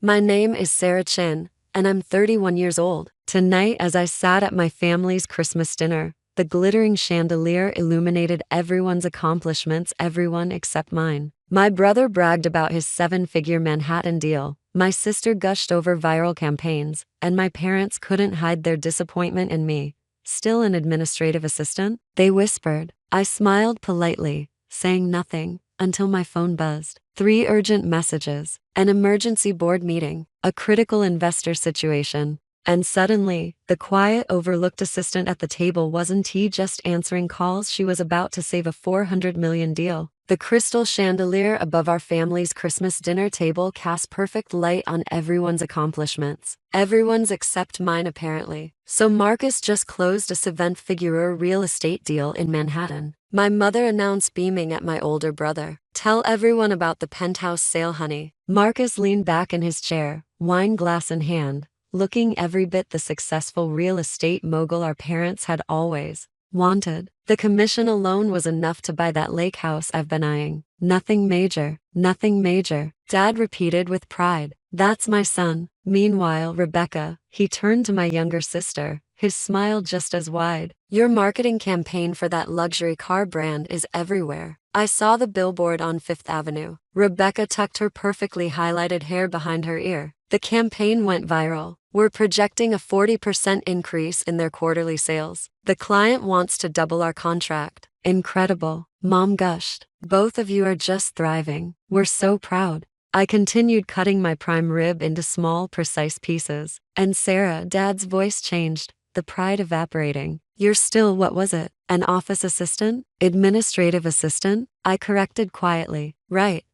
My name is Sarah Chin, and I'm 31 years old. Tonight, as I sat at my family's Christmas dinner, the glittering chandelier illuminated everyone's accomplishments, everyone except mine. My brother bragged about his 7-figure Manhattan deal, my sister gushed over viral campaigns, and my parents couldn't hide their disappointment in me. Still an administrative assistant? They whispered. I smiled politely, saying nothing, until my phone buzzed. 3 urgent messages, an emergency board meeting, a critical investor situation. And suddenly, the quiet, overlooked assistant at the table wasn't just answering calls, she was about to save a $400 million deal. The crystal chandelier above our family's Christmas dinner table cast perfect light on everyone's accomplishments. Everyone's except mine, apparently. So Marcus just closed a 7-figure real estate deal in Manhattan. My mother announced, beaming at my older brother. Tell everyone about the penthouse sale, honey. Marcus leaned back in his chair, wine glass in hand, looking every bit the successful real estate mogul our parents had always wanted. The commission alone was enough to buy that lake house I've been eyeing. Nothing major, nothing major, Dad repeated with pride. That's my son. Meanwhile, Rebecca, he turned to my younger sister, his smile just as wide. Your marketing campaign for that luxury car brand is everywhere. I saw the billboard on Fifth Avenue. Rebecca tucked her perfectly highlighted hair behind her ear. The campaign went viral. We're projecting a 40% increase in their quarterly sales. The client wants to double our contract. Incredible, Mom gushed. Both of you are just thriving. We're so proud. I continued cutting my prime rib into small, precise pieces. And Sarah, Dad's voice changed, the pride evaporating. You're still, what was it? An office assistant? Administrative assistant? I corrected quietly. Right.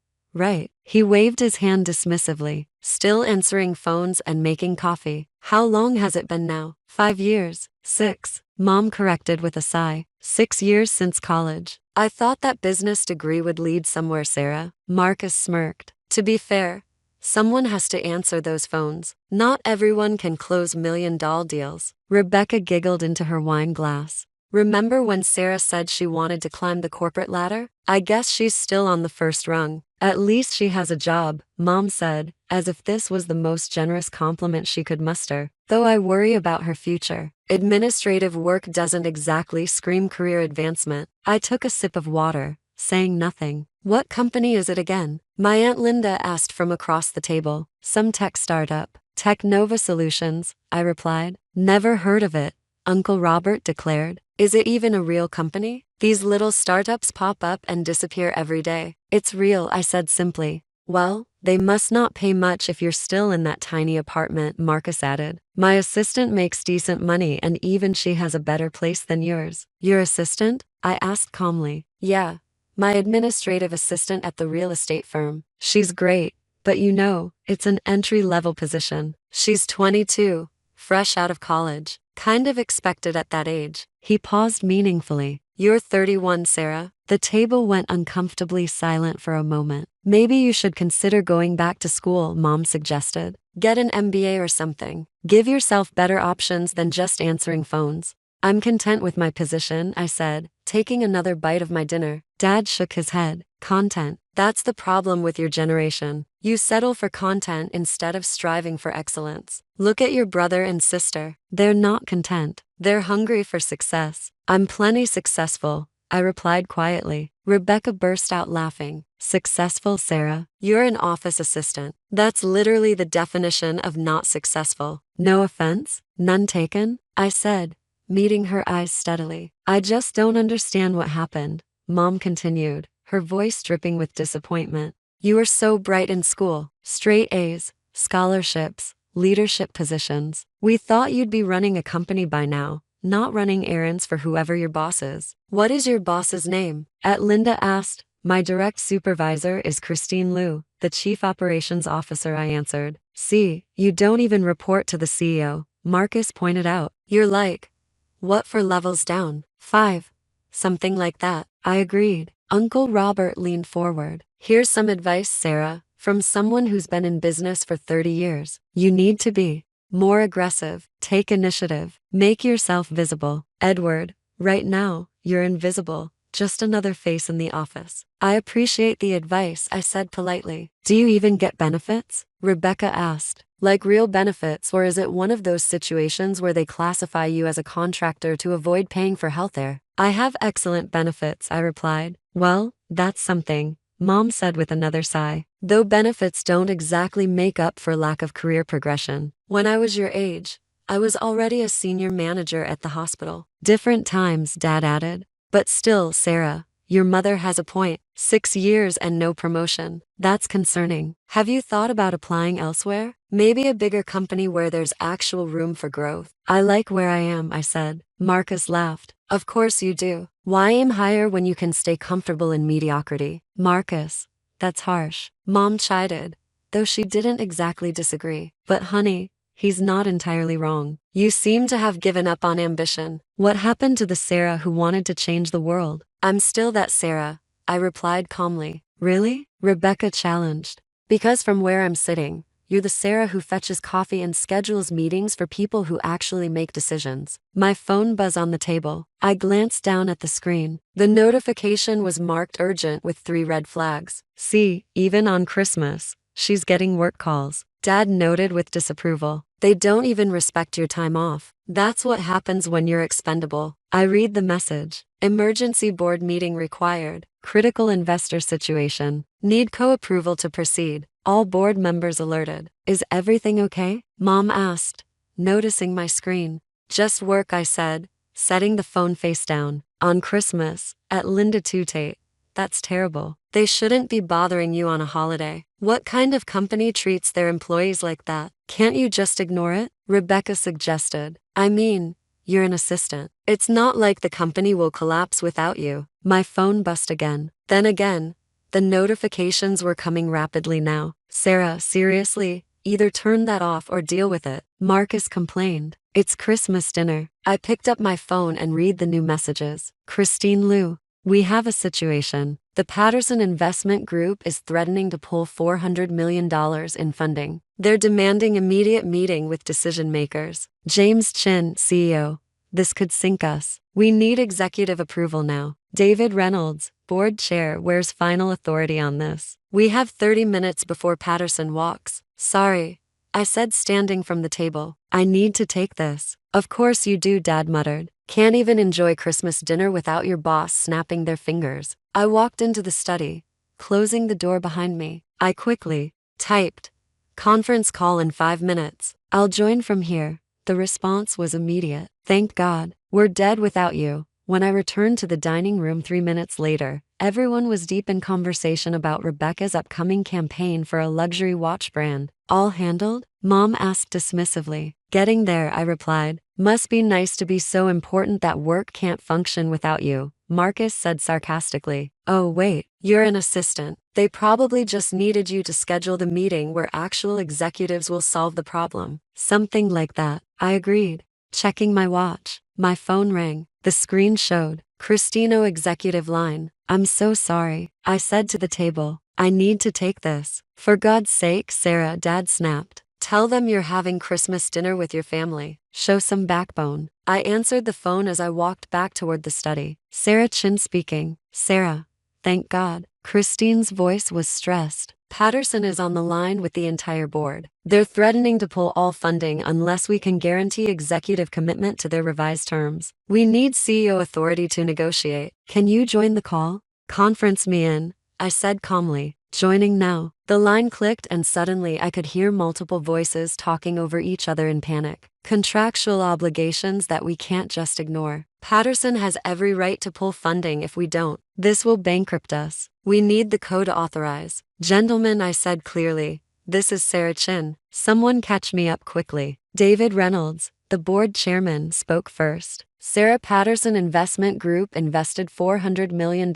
He waved his hand dismissively. Still answering phones and making coffee. How long has it been now? 5 years. 6. Mom corrected with a sigh. 6 years since college. I thought that business degree would lead somewhere, Sarah. Marcus smirked. To be fair, someone has to answer those phones. Not everyone can close $1 million deals. Rebecca giggled into her wine glass. Remember when Sarah said she wanted to climb the corporate ladder? I guess she's still on the first rung. At least she has a job, Mom said, as if this was the most generous compliment she could muster. Though I worry about her future. Administrative work doesn't exactly scream career advancement. I took a sip of water, saying nothing. What company is it again? My Aunt Linda asked from across the table. Some tech startup. Technova Solutions, I replied. Never heard of it, Uncle Robert declared. Is it even a real company? These little startups pop up and disappear every day. It's real, I said simply. Well, they must not pay much if you're still in that tiny apartment, Marcus added. My assistant makes decent money and even she has a better place than yours. Your assistant? I asked calmly. Yeah, my administrative assistant at the real estate firm. She's great, but it's an entry-level position. She's 22, fresh out of college. Kind of expected at that age. He paused meaningfully. You're 31, Sarah. The table went uncomfortably silent for a moment. Maybe you should consider going back to school, Mom suggested. Get an MBA or something. Give yourself better options than just answering phones. I'm content with my position, I said, taking another bite of my dinner. Dad shook his head. Content. That's the problem with your generation. You settle for content instead of striving for excellence. Look at your brother and sister. They're not content. They're hungry for success. I'm plenty successful, I replied quietly. Rebecca burst out laughing. Successful, Sarah? You're an office assistant. That's literally the definition of not successful. No offense? None taken? I said, meeting her eyes steadily. I just don't understand what happened, Mom continued, her voice dripping with disappointment. You were so bright in school. Straight A's, scholarships, leadership positions. We thought you'd be running a company by now, not running errands for whoever your boss is. What is your boss's name? Aunt Linda asked. My direct supervisor is Christine Liu, the chief operations officer, I answered. See, you don't even report to the CEO, Marcus pointed out. You're like, what for levels down? 5. Something like that. I agreed. Uncle Robert leaned forward. Here's some advice, Sarah, from someone who's been in business for 30 years. You need to be more aggressive, take initiative, make yourself visible. Edward, right now, you're invisible, just another face in the office. I appreciate the advice, I said politely. Do you even get benefits? Rebecca asked. Like real benefits, or is it one of those situations where they classify you as a contractor to avoid paying for healthcare? I have excellent benefits, I replied. Well, that's something, Mom said with another sigh. Though benefits don't exactly make up for lack of career progression. When I was your age, I was already a senior manager at the hospital. Different times, Dad added. But still, Sarah, your mother has a point. 6 years and no promotion. That's concerning. Have you thought about applying elsewhere? Maybe a bigger company where there's actual room for growth. I like where I am, I said. Marcus laughed. Of course you do. Why aim higher when you can stay comfortable in mediocrity? Marcus, that's harsh. Mom chided, though she didn't exactly disagree. But honey, he's not entirely wrong. You seem to have given up on ambition. What happened to the Sarah who wanted to change the world? I'm still that Sarah, I replied calmly. Really? Rebecca challenged. Because from where I'm sitting, you're the Sarah who fetches coffee and schedules meetings for people who actually make decisions. My phone buzzed on the table. I glanced down at the screen. The notification was marked urgent with 3 red flags. See, even on Christmas, she's getting work calls. Dad noted with disapproval. They don't even respect your time off. That's what happens when you're expendable. I read the message. Emergency board meeting required. Critical investor situation. Need co-approval to proceed. All board members alerted. Is everything okay? Mom asked, noticing my screen. Just work, I said, setting the phone face down. On Christmas, at Linda Tutate. That's terrible. They shouldn't be bothering you on a holiday. What kind of company treats their employees like that? Can't you just ignore it? Rebecca suggested. I mean, you're an assistant. It's not like the company will collapse without you. My phone buzzed again. Then again, the notifications were coming rapidly now. Sarah, seriously, either turn that off or deal with it. Marcus complained. It's Christmas dinner. I picked up my phone and read the new messages. Christine Liu. We have a situation. The Patterson Investment Group is threatening to pull $400 million in funding. They're demanding immediate meeting with decision makers. James Chin, CEO. This could sink us. We need executive approval now. David Reynolds, board chair, wears final authority on this. We have 30 minutes before Patterson walks. Sorry, I said, standing from the table. I need to take this. Of course you do, Dad muttered. Can't even enjoy Christmas dinner without your boss snapping their fingers. I walked into the study, closing the door behind me. I quickly typed, conference call in 5 minutes. I'll join from here. The response was immediate. Thank God, we're dead without you. When I returned to the dining room 3 minutes later, everyone was deep in conversation about Rebecca's upcoming campaign for a luxury watch brand. All handled? Mom asked dismissively. Getting there, I replied. Must be nice to be so important that work can't function without you, Marcus said sarcastically. Oh wait, you're an assistant. They probably just needed you to schedule the meeting where actual executives will solve the problem. Something like that, I agreed. Checking my watch, my phone rang. The screen showed, Christino executive line. I'm so sorry, I said to the table. I need to take this. For God's sake, Sarah, Dad snapped. Tell them you're having Christmas dinner with your family. Show some backbone. I answered the phone as I walked back toward the study. Sarah Chin speaking. Sarah, thank God. Christine's voice was stressed. Patterson is on the line with the entire board. They're threatening to pull all funding unless we can guarantee executive commitment to their revised terms. We need CEO authority to negotiate. Can you join the call? Conference me in, I said calmly. Joining now. The line clicked and suddenly I could hear multiple voices talking over each other in panic. Contractual obligations that we can't just ignore. Patterson has every right to pull funding if we don't. This will bankrupt us. We need the code to authorize. Gentlemen, I said clearly. This is Sarah Chin. Someone catch me up quickly. David Reynolds, the board chairman, spoke first. Sarah Patterson Investment Group invested $400 million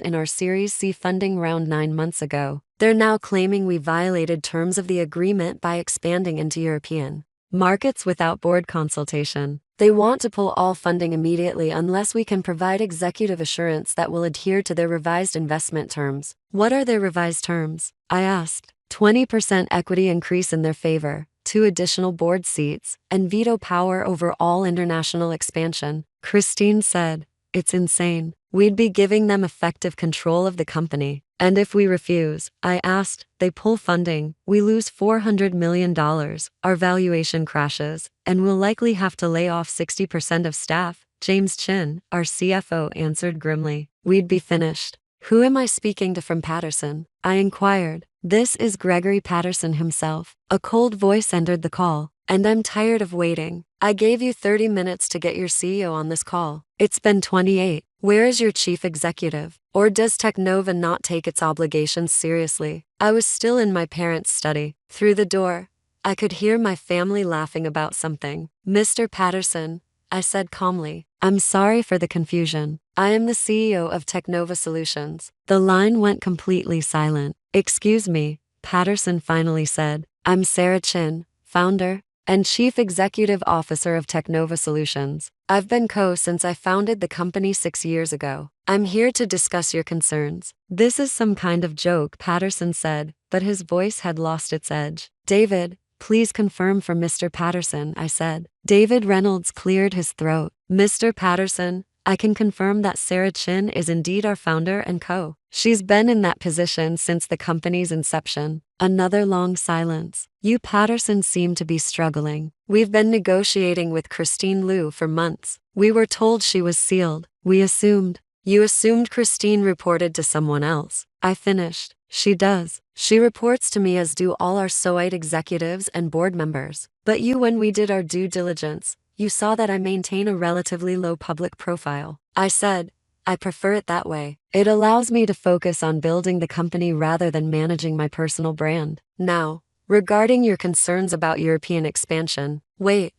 in our Series C funding round 9 months ago. They're now claiming we violated terms of the agreement by expanding into European markets without board consultation. They want to pull all funding immediately unless we can provide executive assurance that will adhere to their revised investment terms. What are their revised terms? I asked. 20% equity increase in their favor, 2 additional board seats, and veto power over all international expansion. Christine said, it's insane. we'd be giving them effective control of the company. And if we refuse, I asked, they pull funding, we lose $400 million, our valuation crashes, and we'll likely have to lay off 60% of staff. James Chin, our CFO, answered grimly. We'd be finished. Who am I speaking to from Patterson? I inquired. This is Gregory Patterson himself. A cold voice entered the call. And I'm tired of waiting. I gave you 30 minutes to get your CEO on this call. It's been 28. Where is your chief executive? Or does Technova not take its obligations seriously? I was still in my parents' study. Through the door, I could hear my family laughing about something. Mr. Patterson, I said calmly, I'm sorry for the confusion. I am the CEO of Technova Solutions. The line went completely silent. Excuse me, Patterson finally said. I'm Sarah Chin, founder and Chief Executive Officer of Technova Solutions. I've been since I founded the company 6 years ago. I'm here to discuss your concerns. This is some kind of joke, Patterson said, but his voice had lost its edge. David, please confirm for Mr. Patterson, I said. David Reynolds cleared his throat. Mr. Patterson, I can confirm that Sarah Chin is indeed our founder and co. She's been in that position since the company's inception. Another long silence. You Patterson seem to be struggling. We've been negotiating with Christine Liu for months. We were told she was sealed. We assumed. You assumed Christine reported to someone else. I finished. She does. She reports to me as do all our SOIT executives and board members. But when we did our due diligence, you saw that I maintain a relatively low public profile. I said, I prefer it that way. It allows me to focus on building the company rather than managing my personal brand. Now, regarding your concerns about European expansion, wait,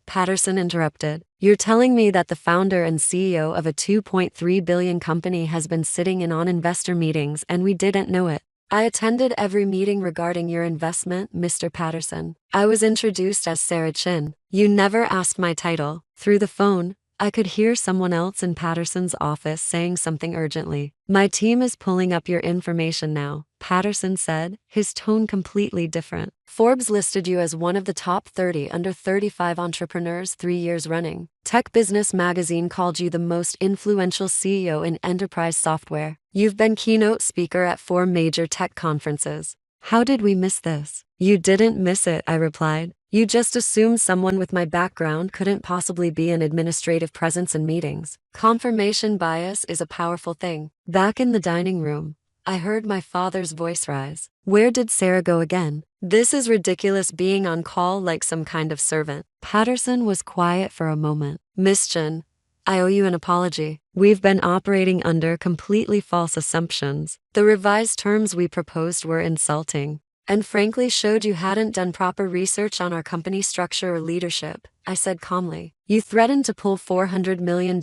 Patterson interrupted. You're telling me that the founder and CEO of a $2.3 billion company has been sitting in on investor meetings and we didn't know it. I attended every meeting regarding your investment, Mr. Patterson. I was introduced as Sarah Chin. You never asked my title. Through the phone, I could hear someone else in Patterson's office saying something urgently. My team is pulling up your information now, Patterson said, his tone completely different. Forbes listed you as one of the top 30 under 35 entrepreneurs 3 years running. Tech Business Magazine called you the most influential CEO in enterprise software. You've been keynote speaker at 4 major tech conferences. How did we miss this? You didn't miss it, I replied. You just assumed someone with my background couldn't possibly be an administrative presence in meetings. Confirmation bias is a powerful thing. Back in the dining room, I heard my father's voice rise. Where did Sarah go again? This is ridiculous, being on call like some kind of servant. Patterson was quiet for a moment. Miss Chin, I owe you an apology. We've been operating under completely false assumptions. The revised terms we proposed were insulting, and frankly showed you hadn't done proper research on our company structure or leadership, I said calmly. You threatened to pull $400 million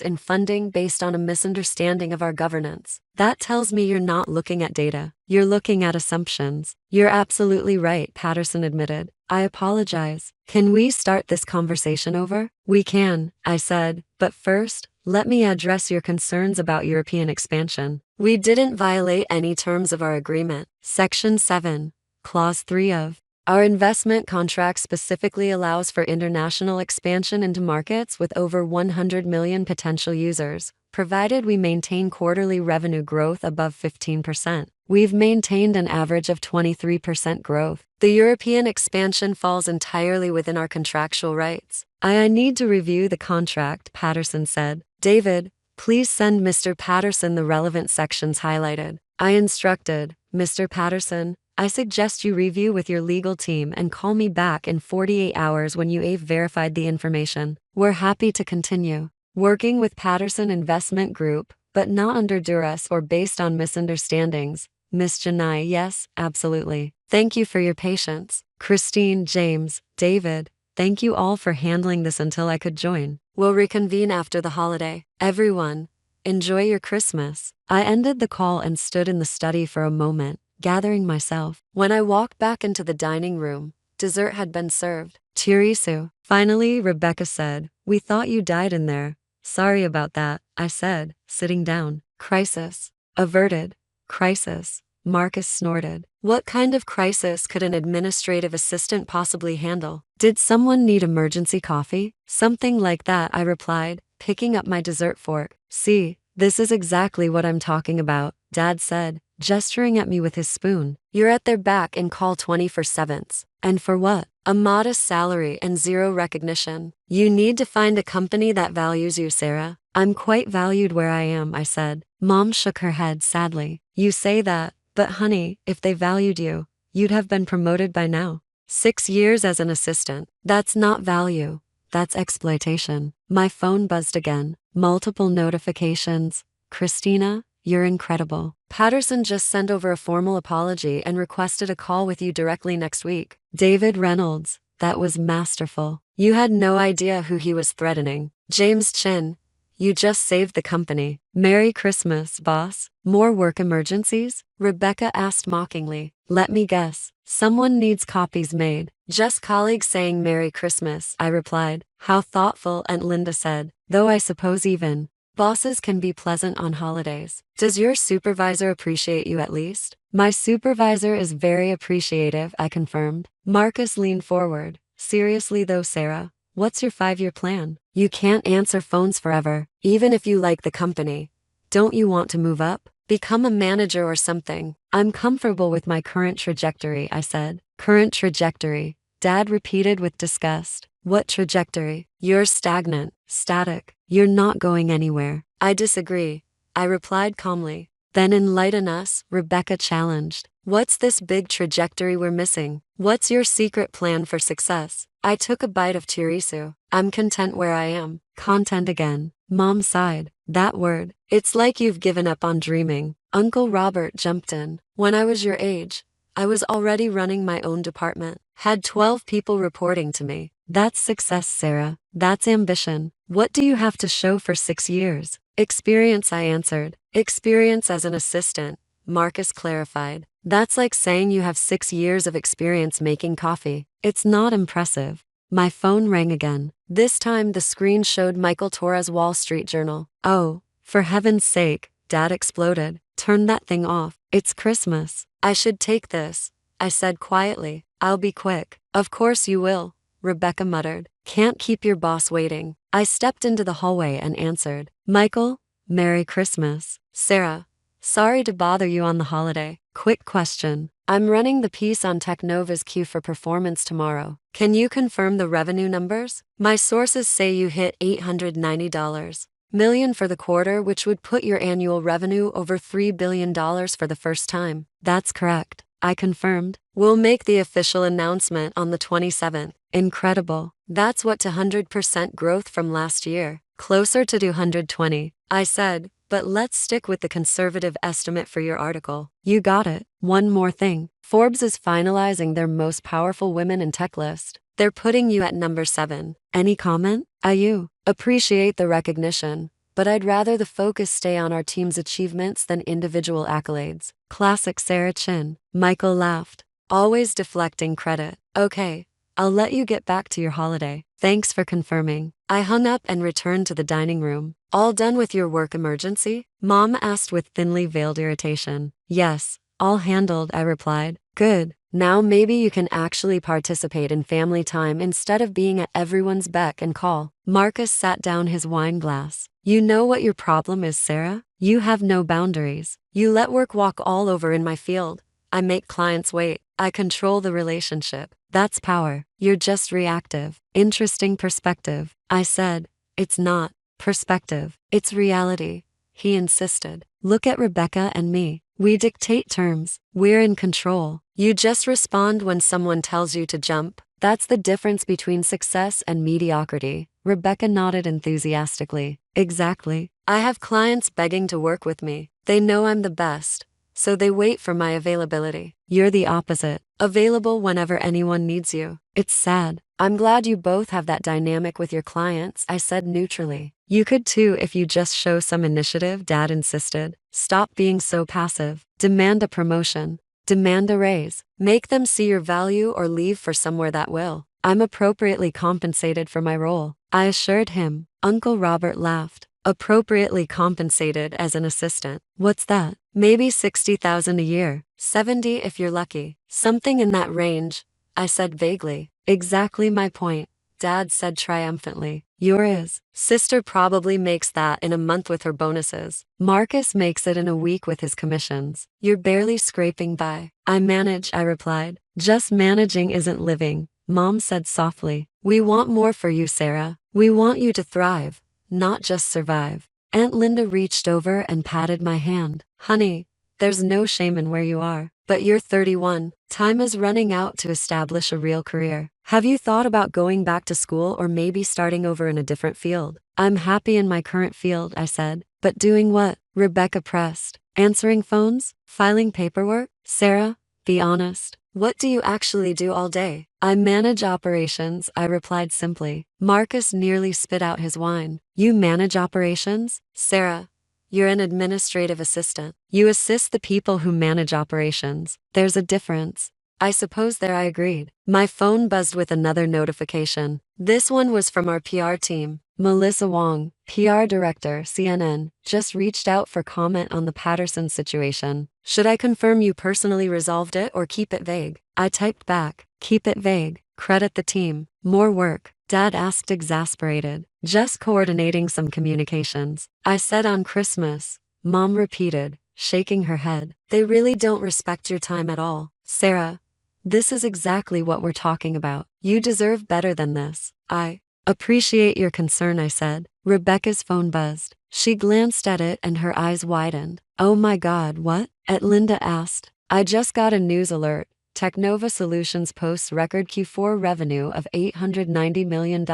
in funding based on a misunderstanding of our governance. That tells me you're not looking at data. You're looking at assumptions. You're absolutely right, Patterson admitted. I apologize. Can we start this conversation over? We can, I said, but first, let me address your concerns about European expansion. We didn't violate any terms of our agreement. Section 7, Clause 3 of our investment contract specifically allows for international expansion into markets with over 100 million potential users, provided we maintain quarterly revenue growth above 15%. We've maintained an average of 23% growth. The European expansion falls entirely within our contractual rights. I need to review the contract, Patterson said. David, please send Mr. Patterson the relevant sections highlighted. I instructed. Mr. Patterson, I suggest you review with your legal team and call me back in 48 hours when you've verified the information. We're happy to continue working with Patterson Investment Group, but not under duress or based on misunderstandings. Miss Janai, yes, absolutely. Thank you for your patience. Christine, James, David, thank you all for handling this until I could join. We'll reconvene after the holiday. Everyone, enjoy your Christmas. I ended the call and stood in the study for a moment, gathering myself. When I walked back into the dining room, dessert had been served. Tiramisu. Finally, Rebecca said, "We thought you died in there." "Sorry about that," I said, sitting down. "Crisis. Averted. Crisis." Marcus snorted. What kind of crisis could an administrative assistant possibly handle? Did someone need emergency coffee? Something like that, I replied, picking up my dessert fork. See, this is exactly what I'm talking about, Dad said, gesturing at me with his spoon. You're at their back and call 24/7. And for what? A modest salary and zero recognition. You need to find a company that values you, Sarah. I'm quite valued where I am, I said. Mom shook her head sadly. You say that, but honey, if they valued you, you'd have been promoted by now. 6 years as an assistant. That's not value. That's exploitation. My phone buzzed again. Multiple notifications. Christina, you're incredible. Patterson just sent over a formal apology and requested a call with you directly next week. David Reynolds, that was masterful. You had no idea who he was threatening. James Chin, you just saved the company. Merry Christmas, boss. More work emergencies? Rebecca asked mockingly. Let me guess. Someone needs copies made. Just colleagues saying Merry Christmas, I replied. How thoughtful, Aunt Linda said. Though I suppose even bosses can be pleasant on holidays. Does your supervisor appreciate you at least? My supervisor is very appreciative, I confirmed. Marcus leaned forward. Seriously though, Sarah, what's your 5-year plan? You can't answer phones forever, even if you like the company. Don't you want to move up? Become a manager or something. I'm comfortable with my current trajectory, I said. Current trajectory, Dad repeated with disgust. What trajectory? You're stagnant, static. You're not going anywhere. I disagree, I replied calmly. Then enlighten us, Rebecca challenged. What's this big trajectory we're missing? What's your secret plan for success? I took a bite of tiramisu. I'm content where I am. Content again. Mom sighed. That word. It's like you've given up on dreaming. Uncle Robert jumped in. When I was your age, I was already running my own department. Had 12 people reporting to me. That's success, Sarah. That's ambition. What do you have to show for 6 years? Experience, I answered. Experience as an assistant, Marcus clarified. That's like saying you have 6 years of experience making coffee. It's not impressive. My phone rang again. This time the screen showed Michael Torres' Wall Street Journal. Oh, for heaven's sake, Dad exploded. Turn that thing off. It's Christmas. I should take this, I said quietly. I'll be quick. Of course you will, Rebecca muttered. Can't keep your boss waiting. I stepped into the hallway and answered. Michael, Merry Christmas. Sarah, sorry to bother you on the holiday. Quick question. I'm running the piece on Technova's Q for performance tomorrow. Can you confirm the revenue numbers? My sources say you hit $890 million for the quarter, which would put your annual revenue over $3 billion for the first time. That's correct, I confirmed. We'll make the official announcement on the 27th. Incredible. That's what 200% growth from last year. Closer to 220, I said, but let's stick with the conservative estimate for your article. You got it. One more thing. Forbes is finalizing their most powerful women in tech list. They're putting you at number 7. Any comment? You appreciate the recognition, but I'd rather the focus stay on our team's achievements than individual accolades. Classic Sarah Chin. Michael laughed, always deflecting credit. Okay, I'll let you get back to your holiday. Thanks for confirming. I hung up and returned to the dining room. All done with your work emergency? Mom asked with thinly veiled irritation. Yes, all handled, I replied. Good. Now maybe you can actually participate in family time instead of being at everyone's beck and call. Marcus sat down his wine glass. You know what your problem is, Sarah? You have no boundaries. You let work walk all over in my field. I make clients wait. I control the relationship. That's power. You're just reactive. Interesting perspective, I said. It's not perspective. It's reality, he insisted. Look at Rebecca and me. We dictate terms. We're in control. You just respond when someone tells you to jump. That's the difference between success and mediocrity. Rebecca nodded enthusiastically. Exactly. I have clients begging to work with me. They know I'm the best, so they wait for my availability. You're the opposite. Available whenever anyone needs you. It's sad. I'm glad you both have that dynamic with your clients, I said neutrally. You could too if you just show some initiative, Dad insisted. Stop being so passive. Demand a promotion. Demand a raise. Make them see your value or leave for somewhere that will. I'm appropriately compensated for my role, I assured him. Uncle Robert laughed. Appropriately compensated as an assistant. What's that? Maybe $60,000 a year. 70 if you're lucky. Something in that range, I said vaguely. Exactly my point, Dad said triumphantly. Your is. Sister probably makes that in a month with her bonuses. Marcus makes it in a week with his commissions. You're barely scraping by. I manage, I replied. Just managing isn't living, Mom said softly. We want more for you, Sarah. We want you to thrive, not just survive. Aunt Linda reached over and patted my hand. Honey, there's no shame in where you are. But you're 31. Time is running out to establish a real career. Have you thought about going back to school or maybe starting over in a different field? I'm happy in my current field, I said. But doing what? Rebecca pressed. Answering phones? Filing paperwork? Sarah, be honest. What do you actually do all day? I manage operations, I replied simply. Marcus nearly spit out his wine. You manage operations? Sarah, you're an administrative assistant. You assist the people who manage operations. There's a difference. I suppose there, I agreed. My phone buzzed with another notification. This one was from our PR team. Melissa Wong, PR Director, CNN, just reached out for comment on the Patterson situation. Should I confirm you personally resolved it or keep it vague? I typed back, keep it vague. Credit the team. More work. Dad asked, exasperated. Just coordinating some communications. I said on Christmas. Mom repeated, shaking her head. They really don't respect your time at all. Sarah, this is exactly what we're talking about. You deserve better than this. I appreciate your concern, I said. Rebecca's phone buzzed. She glanced at it and her eyes widened. Oh my God, what? Linda asked. I just got a news alert. Technova Solutions posts record Q4 revenue of $890 million,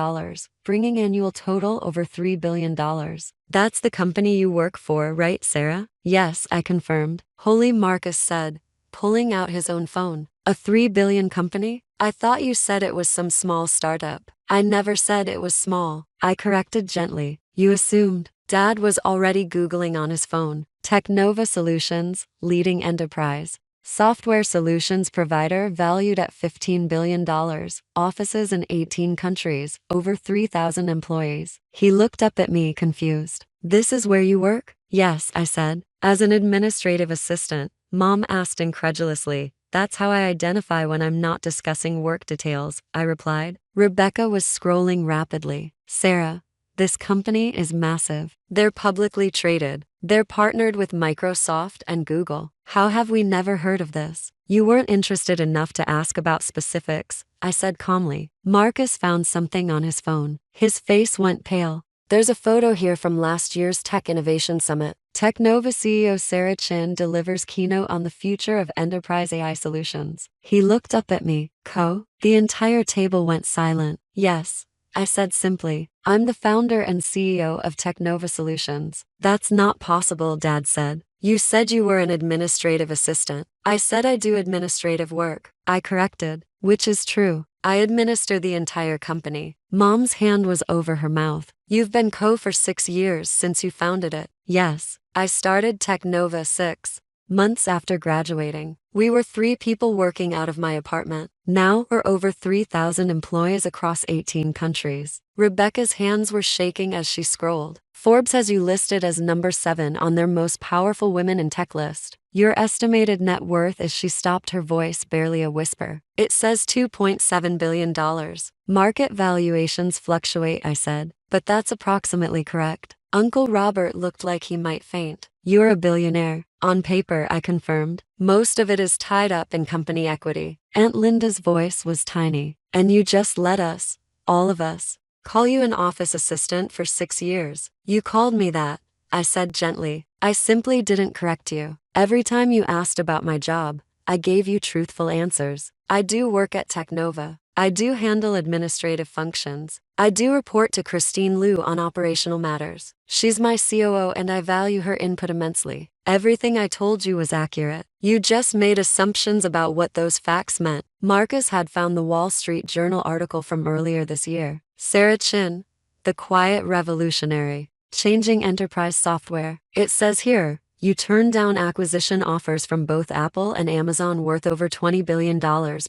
bringing annual total over $3 billion. That's the company you work for, right, Sarah? Yes, I confirmed. Holy, Marcus said, pulling out his own phone. A $3 billion company? I thought you said it was some small startup. I never said it was small. I corrected gently. You assumed. Dad was already Googling on his phone. Technova Solutions, leading enterprise software solutions provider valued at $15 billion, offices in 18 countries, over 3,000 employees. He looked up at me, confused. This is where you work? Yes, I said. As an administrative assistant, Mom asked incredulously. That's how I identify when I'm not discussing work details, I replied. Rebecca was scrolling rapidly. Sarah, this company is massive. They're publicly traded. They're partnered with Microsoft and Google. How have we never heard of this? You weren't interested enough to ask about specifics, I said calmly. Marcus found something on his phone. His face went pale. There's a photo here from last year's Tech Innovation Summit. Technova CEO Sarah Chin delivers keynote on the future of enterprise AI solutions. He looked up at me. The entire table went silent. Yes, I said simply. I'm the founder and CEO of Technova Solutions. That's not possible, Dad said. You said you were an administrative assistant. I said I do administrative work. I corrected, which is true. I administer the entire company. Mom's hand was over her mouth. You've been for 6 years since you founded it. Yes, I started Technova 6 months after graduating. We were 3 people working out of my apartment. Now we're over 3,000 employees across 18 countries. Rebecca's hands were shaking as she scrolled. Forbes has you listed as number 7 on their most powerful women in tech list. Your estimated net worth is, she stopped, her voice barely a whisper. It says $2.7 billion. Market valuations fluctuate, I said, but that's approximately correct. Uncle Robert looked like he might faint. You're a billionaire. On paper, I confirmed. Most of it is tied up in company equity. Aunt Linda's voice was tiny. And you just let us, all of us, call you an office assistant for 6 years. You called me that, I said gently. I simply didn't correct you. Every time you asked about my job, I gave you truthful answers. I do work at Technova. I do handle administrative functions. I do report to Christine Liu on operational matters. She's my COO and I value her input immensely. Everything I told you was accurate. You just made assumptions about what those facts meant. Marcus had found the Wall Street Journal article from earlier this year. Sarah Chin, the quiet revolutionary, changing enterprise software. It says here, you turned down acquisition offers from both Apple and Amazon worth over $20 billion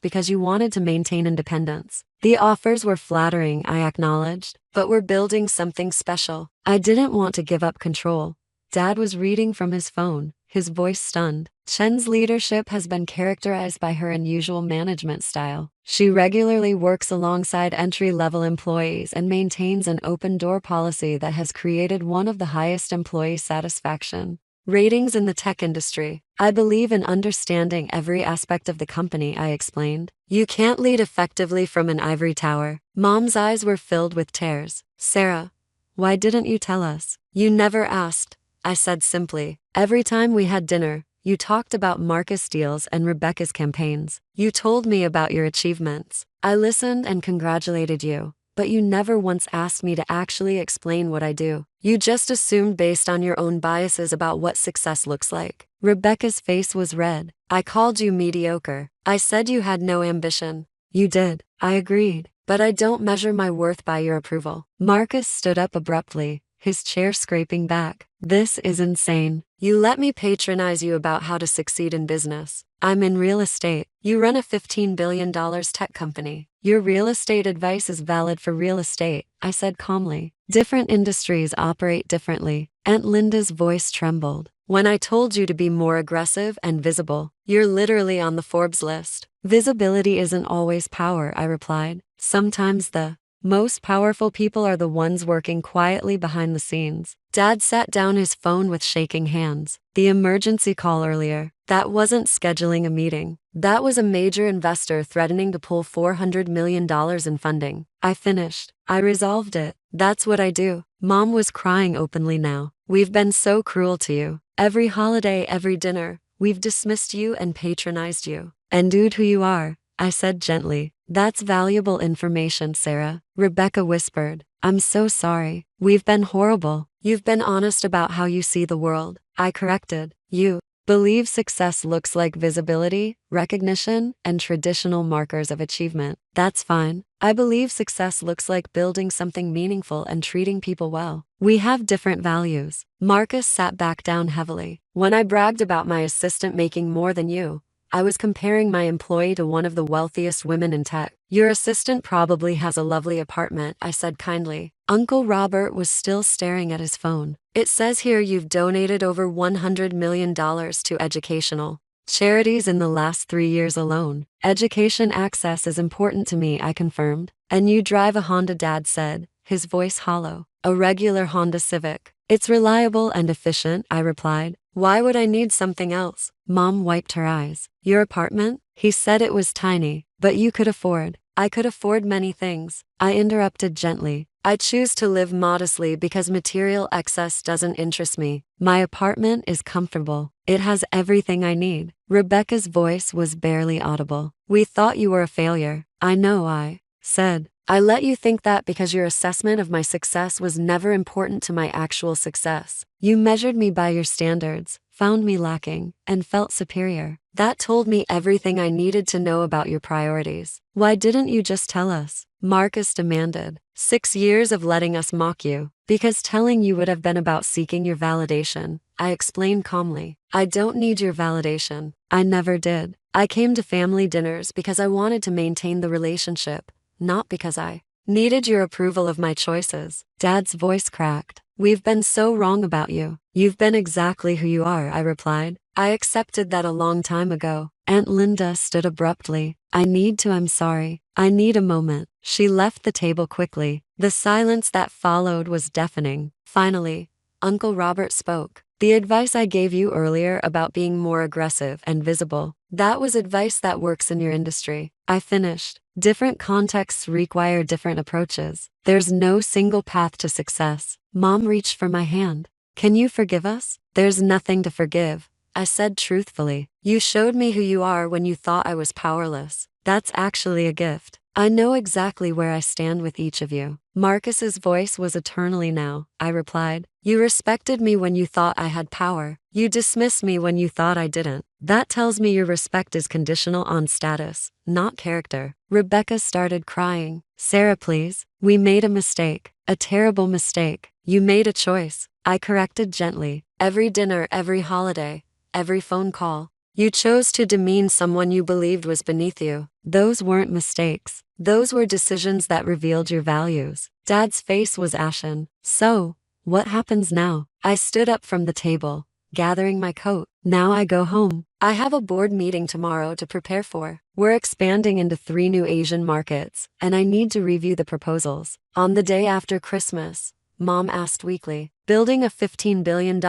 because you wanted to maintain independence. The offers were flattering, I acknowledged, but we're building something special. I didn't want to give up control. Dad was reading from his phone, his voice stunned. Chen's leadership has been characterized by her unusual management style. She regularly works alongside entry-level employees and maintains an open-door policy that has created one of the highest employee satisfaction ratings in the tech industry. I believe in understanding every aspect of the company, I explained. You can't lead effectively from an ivory tower. Mom's eyes were filled with tears. Sarah, why didn't you tell us? You never asked, I said simply. Every time we had dinner, you talked about Marcus' deals and Rebecca's campaigns. You told me about your achievements. I listened and congratulated you, but you never once asked me to actually explain what I do. You just assumed based on your own biases about what success looks like. Rebecca's face was red. I called you mediocre. I said you had no ambition. You did. I agreed. But I don't measure my worth by your approval. Marcus stood up abruptly, his chair scraping back. This is insane. You let me patronize you about how to succeed in business. I'm in real estate. You run a $15 billion tech company. Your real estate advice is valid for real estate, I said calmly. Different industries operate differently. Aunt Linda's voice trembled. When I told you to be more aggressive and visible, you're literally on the Forbes list. Visibility isn't always power, I replied. Sometimes the most powerful people are the ones working quietly behind the scenes. Dad sat down his phone with shaking hands. The emergency call earlier, that wasn't scheduling a meeting. That was a major investor threatening to pull $400 million in funding. I finished. I resolved it. That's what I do. Mom was crying openly now. We've been so cruel to you. Every holiday, every dinner, we've dismissed you and patronized you. And dude who you are, I said gently. That's valuable information, Sarah. Rebecca whispered. I'm so sorry. We've been horrible. You've been honest about how you see the world. I corrected. You believe success looks like visibility, recognition, and traditional markers of achievement. That's fine. I believe success looks like building something meaningful and treating people well. We have different values. Marcus sat back down heavily. When I bragged about my assistant making more than you, I was comparing my employee to one of the wealthiest women in tech. Your assistant probably has a lovely apartment, I said kindly. Uncle Robert was still staring at his phone. It says here you've donated over $100 million to educational charities in the last 3 years alone. Education access is important to me, I confirmed. And you drive a Honda, Dad said, his voice hollow. A regular Honda Civic. It's reliable and efficient, I replied. Why would I need something else? Mom wiped her eyes. Your apartment? He said it was tiny, but you could afford. I could afford many things. I interrupted gently. I choose to live modestly because material excess doesn't interest me. My apartment is comfortable. It has everything I need. Rebecca's voice was barely audible. We thought you were a failure. I know, I said. I let you think that because your assessment of my success was never important to my actual success. You measured me by your standards, found me lacking, and felt superior. That told me everything I needed to know about your priorities. Why didn't you just tell us? Marcus demanded. 6 years of letting us mock you. Because telling you would have been about seeking your validation, I explained calmly. I don't need your validation. I never did. I came to family dinners because I wanted to maintain the relationship, not because I needed your approval of my choices. Dad's voice cracked. We've been so wrong about you. You've been exactly who you are, I replied. I accepted that a long time ago. Aunt Linda stood abruptly. I'm sorry. I need a moment. She left the table quickly. The silence that followed was deafening. Finally, Uncle Robert spoke. The advice I gave you earlier about being more aggressive and visible, that was advice that works in your industry. I finished. Different contexts require different approaches. There's no single path to success. Mom reached for my hand. Can you forgive us? There's nothing to forgive, I said truthfully. You showed me who you are when you thought I was powerless. That's actually a gift. I know exactly where I stand with each of you. Marcus's voice was eternally now, I replied. You respected me when you thought I had power. You dismissed me when you thought I didn't. That tells me your respect is conditional on status, not character. Rebecca started crying. Sarah, please. We made a mistake. A terrible mistake. You made a choice. I corrected gently. Every dinner, every holiday, every phone call. You chose to demean someone you believed was beneath you. Those weren't mistakes. Those were decisions that revealed your values. Dad's face was ashen. So, what happens now? I stood up from the table. gathering my coat. Now I go home. I have a board meeting tomorrow to prepare for. We're expanding into 3 new Asian markets, and I need to review the proposals. On the day after Christmas, Mom asked weakly. Building a $15 billion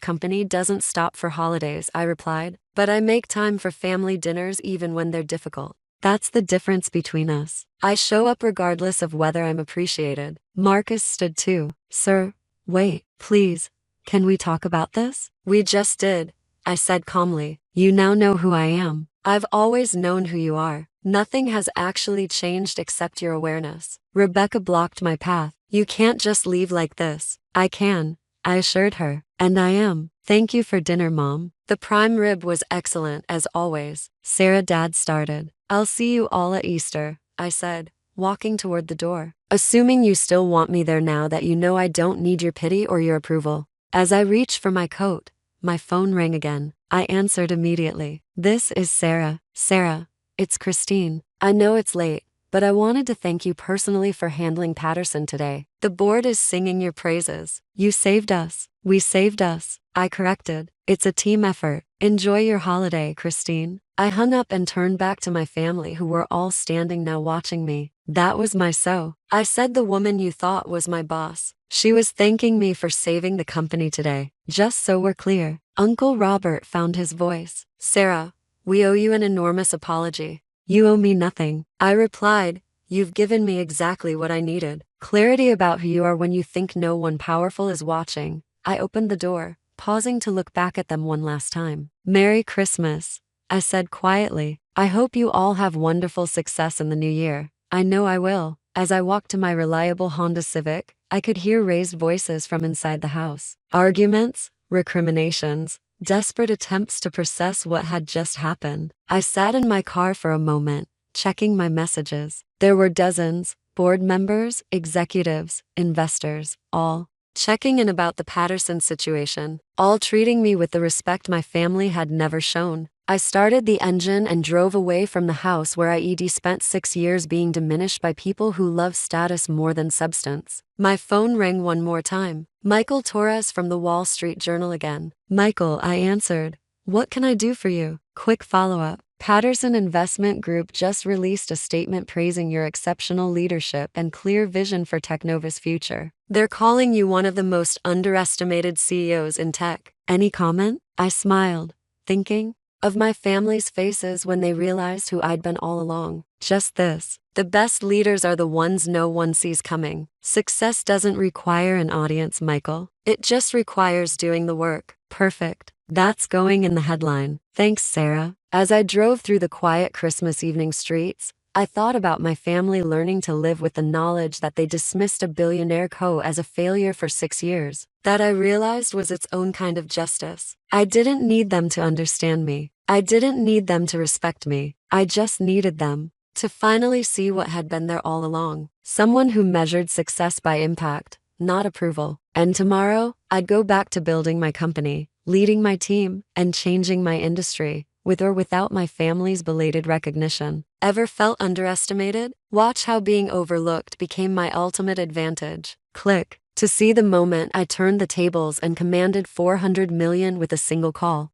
company doesn't stop for holidays, I replied. But I make time for family dinners even when they're difficult. That's the difference between us. I show up regardless of whether I'm appreciated. Marcus stood too. Sir, wait, please. Can we talk about this? We just did, I said calmly. You now know who I am. I've always known who you are. Nothing has actually changed except your awareness. Rebecca blocked my path. You can't just leave like this. I can, I assured her. And I am. Thank you for dinner, Mom. The prime rib was excellent as always. Sarah, Dad started. I'll see you all at Easter, I said, walking toward the door. Assuming you still want me there now that you know I don't need your pity or your approval. As I reached for my coat, my phone rang again. I answered immediately. This is Sarah. Sarah, it's Christine. I know it's late, but I wanted to thank you personally for handling Patterson today. The board is singing your praises. You saved us. We saved us, I corrected. It's a team effort. Enjoy your holiday, Christine. I hung up and turned back to my family who were all standing now watching me. That was my so. I said the woman you thought was my boss. She was thanking me for saving the company today. Just so we're clear. Uncle Robert found his voice. Sarah, we owe you an enormous apology. You owe me nothing. I replied, you've given me exactly what I needed. Clarity about who you are when you think no one powerful is watching. I opened the door, pausing to look back at them one last time. Merry Christmas, I said quietly. I hope you all have wonderful success in the new year. I know I will. As I walked to my reliable Honda Civic, I could hear raised voices from inside the house. Arguments, recriminations, desperate attempts to process what had just happened. I sat in my car for a moment, checking my messages. There were dozens, board members, executives, investors, all checking in about the Patterson situation, all treating me with the respect my family had never shown. I started the engine and drove away from the house where I spent 6 years being diminished by people who love status more than substance. My phone rang one more time. Michael Torres from the Wall Street Journal again. Michael, I answered. What can I do for you? Quick follow-up. Patterson Investment Group just released a statement praising your exceptional leadership and clear vision for Technova's future. They're calling you one of the most underestimated CEOs in tech. Any comment? I smiled, thinking of my family's faces when they realized who I'd been all along. Just this. The best leaders are the ones no one sees coming. Success doesn't require an audience, Michael. It just requires doing the work. Perfect. That's going in the headline. Thanks, Sarah. As I drove through the quiet Christmas evening streets, I thought about my family learning to live with the knowledge that they dismissed a billionaire co as a failure for 6 years. That I realized was its own kind of justice. I didn't need them to understand me. I didn't need them to respect me. I just needed them to finally see what had been there all along. Someone who measured success by impact, not approval. And tomorrow, I'd go back to building my company, leading my team, and changing my industry, with or without my family's belated recognition. Ever felt underestimated? Watch how being overlooked became my ultimate advantage. Click. To see the moment I turned the tables and commanded $400 million with a single call.